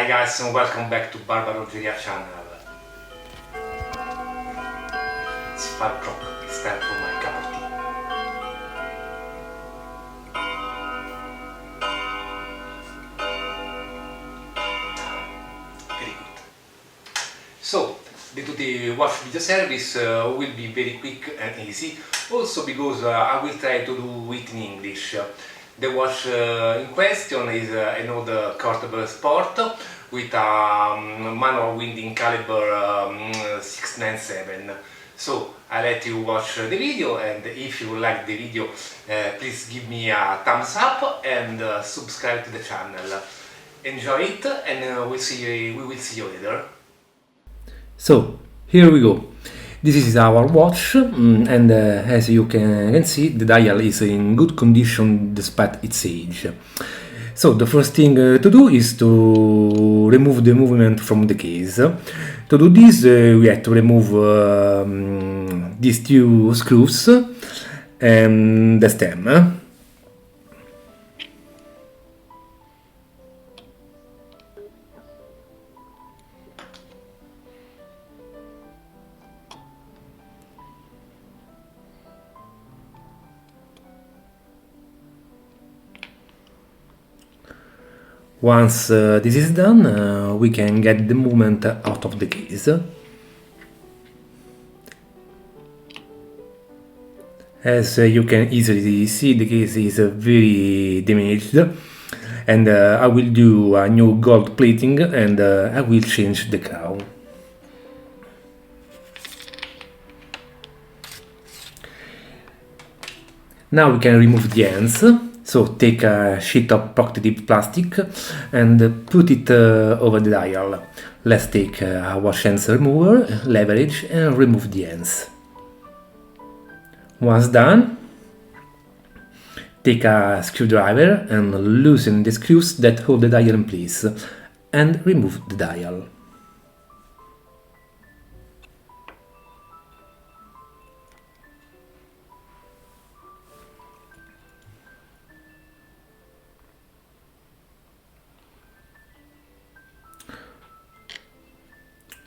guys, and welcome back to Barbarogeria channel. It's 5 o'clock, it's time for my cup of tea. Very good. So, the today watch video service will be very quick and easy, also because I will try to do it in English. The watch in question is an old Cortebert Sport with a manual winding caliber 697. So I let you watch the video, and if you like the video, please give me a thumbs up and subscribe to the channel. Enjoy it, and we will see you later. So here we go. This is our watch, and as you can see, the dial is in good condition despite its age. So the first thing to do is to remove the movement from the case. To do this, we have to remove these two screws and the stem. Once this is done, we can get the movement out of the case. As you can easily see, the case is very damaged, and I will do a new gold plating, and I will change the crown. Now we can remove the ends. So take a sheet of protective plastic and put it over the dial. Let's take a watch ends remover, leverage, and remove the ends. Once done, take a screwdriver and loosen the screws that hold the dial in place, and remove the dial.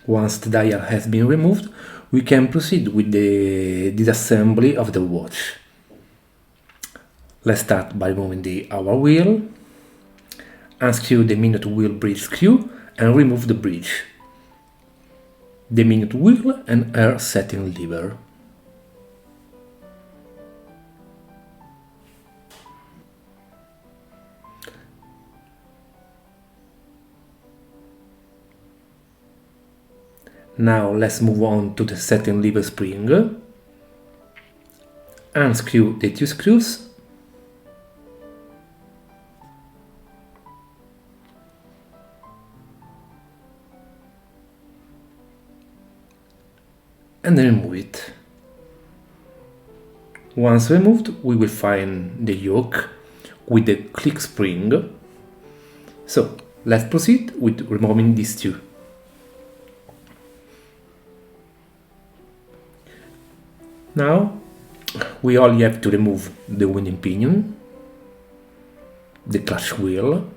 Once the dial has been removed, we can proceed with the disassembly of the watch. Let's start by removing the hour wheel, unscrew the minute wheel bridge screw and remove the bridge, the minute wheel and air setting lever. Now let's move on to the setting lever spring. Unscrew the two screws and remove it. Once removed, we will find the yoke with the click spring. So let's proceed with removing these two. Now we only have to remove the winding pinion, the clutch wheel,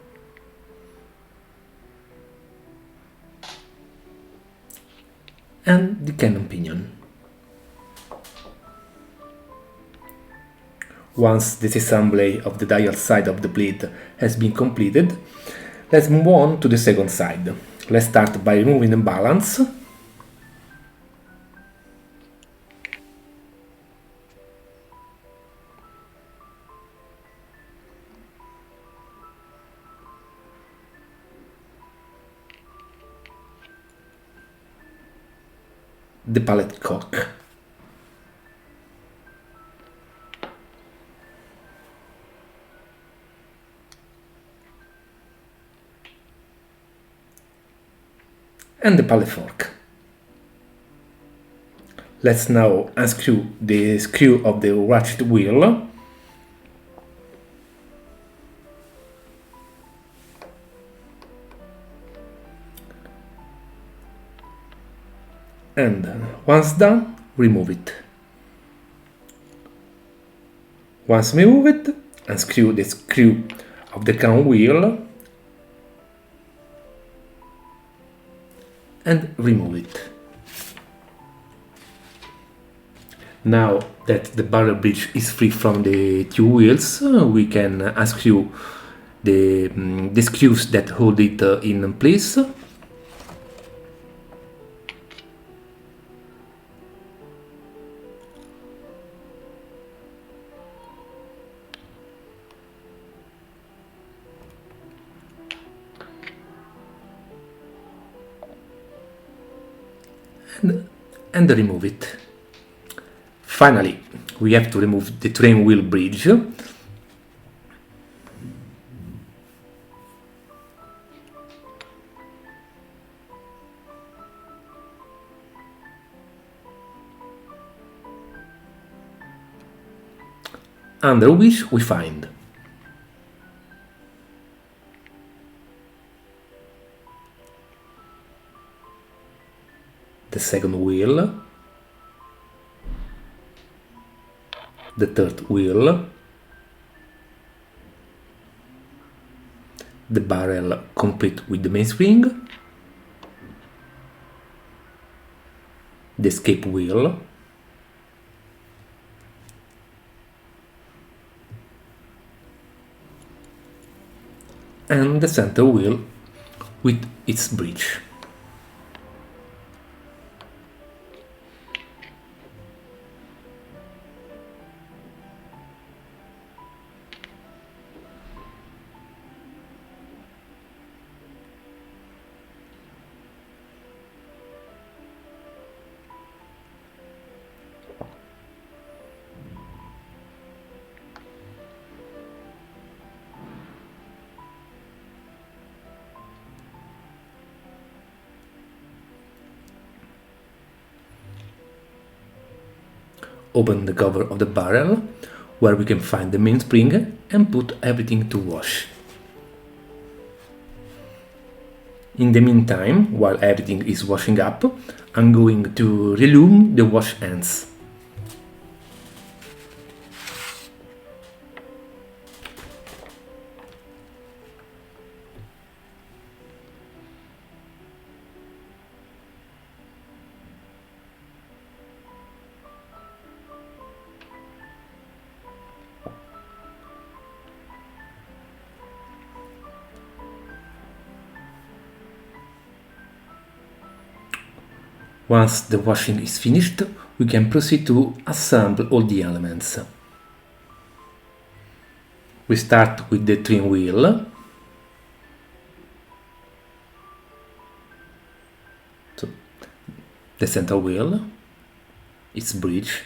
and the cannon pinion. Once the disassembly of the dial side of the blade has been completed, let's move on to the second side. Let's start by removing the balance. The pallet cock, and the pallet fork. Let's now unscrew the screw of the ratchet wheel . And once done, remove it. Once removed, unscrew the screw of the crown wheel and remove it. Now that the barrel bridge is free from the two wheels, we can unscrew the screws that hold it in place. And remove it. Finally, we have to remove the train wheel bridge. Under which we find the second wheel, the third wheel, the barrel complete with the mainspring, the escape wheel, and the center wheel with its bridge. Open the cover of the barrel, where we can find the mainspring, and put everything to wash. In the meantime, while everything is washing up, I'm going to relumine the wash ends. Once the washing is finished, we can proceed to assemble all the elements. We start with the trim wheel. So, the center wheel, its bridge,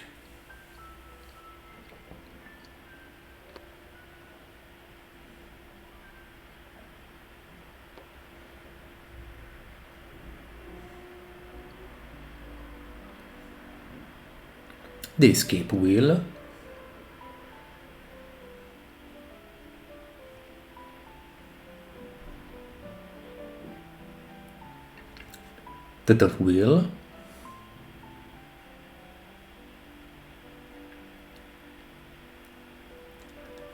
the escape wheel, the third wheel,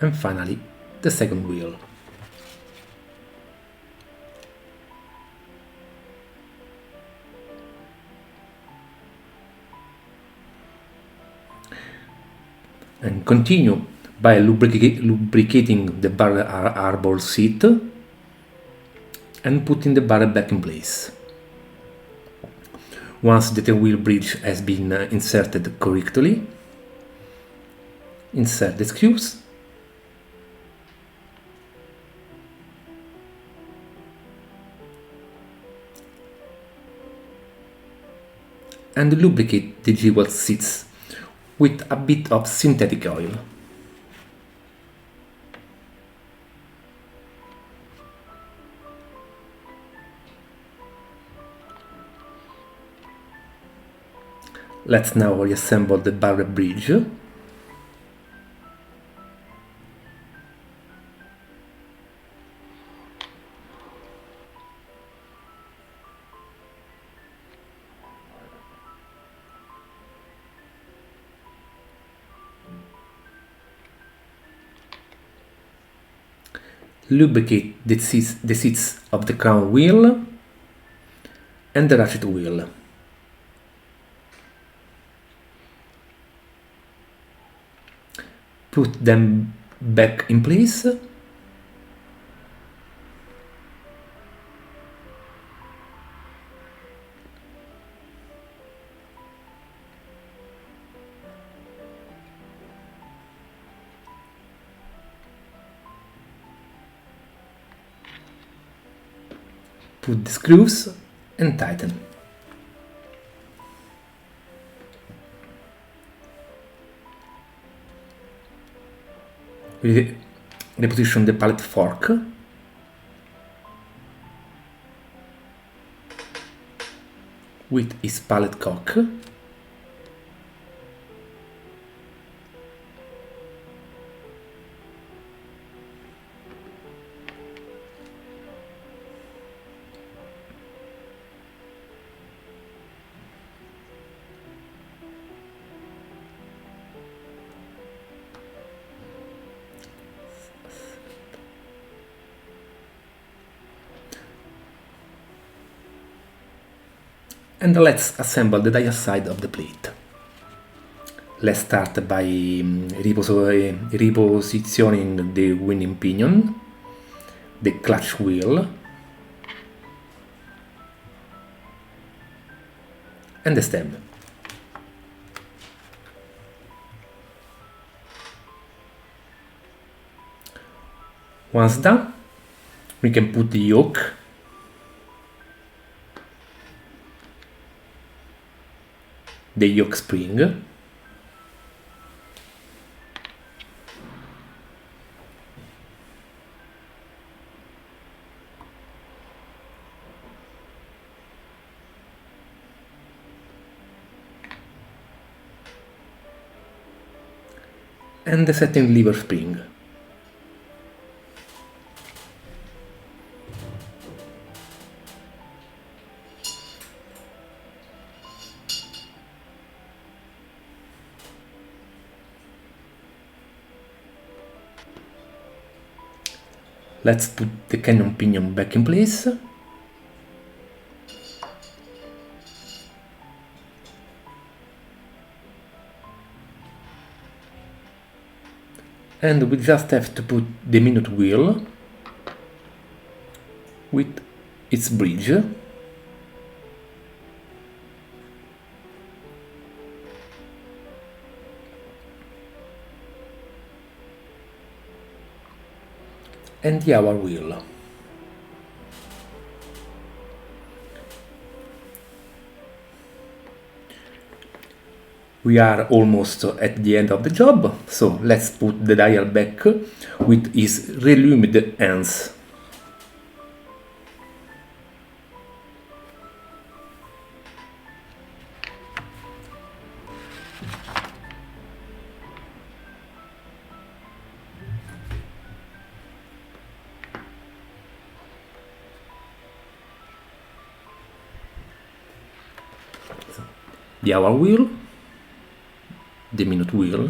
and finally the second wheel. And continue by lubricating the barrel arbor seat and putting the barrel back in place. Once the tailwheel bridge has been inserted correctly, insert the screws and lubricate the jewel seats with a bit of synthetic oil. Let's now reassemble the barrel bridge. Lubricate the seats of the crown wheel and the ratchet wheel. Put them back in place. Put the screws and tighten. Reposition the pallet fork. With its pallet cock. And let's assemble the dial side of the plate. Let's start by repositioning the winning pinion, the clutch wheel, and the stem. Once done, we can put the yoke spring, and the setting lever spring. Let's put the cannon pinion back in place. And we just have to put the minute wheel with its bridge. And the hour wheel. We are almost at the end of the job, so let's put the dial back with its relumed ends. The hour wheel, the minute wheel,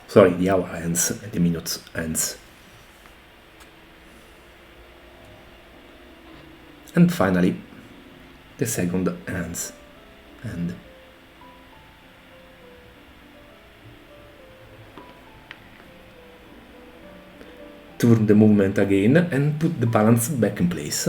sorry, the hour ends and the minute ends, and finally the second ends and turn the movement again and put the balance back in place.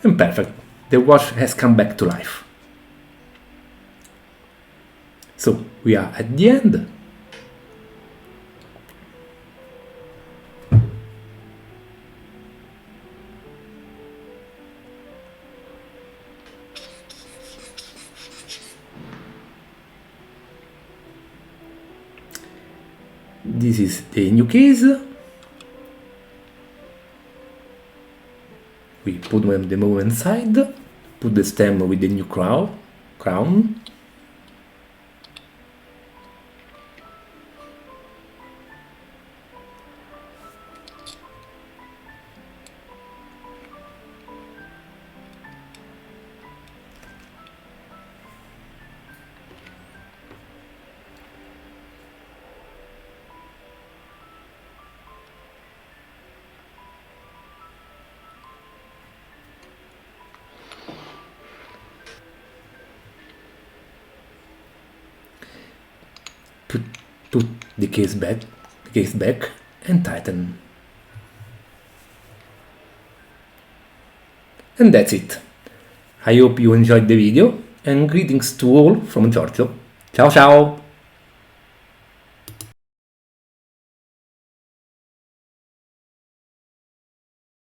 And perfect, the watch has come back to life. So we are at the end. This is the new case. We put them the movement side, put the stem with the new crown, crown. Put the case back and tighten. And that's it. I hope you enjoyed the video and greetings to all from Giorgio. Ciao ciao!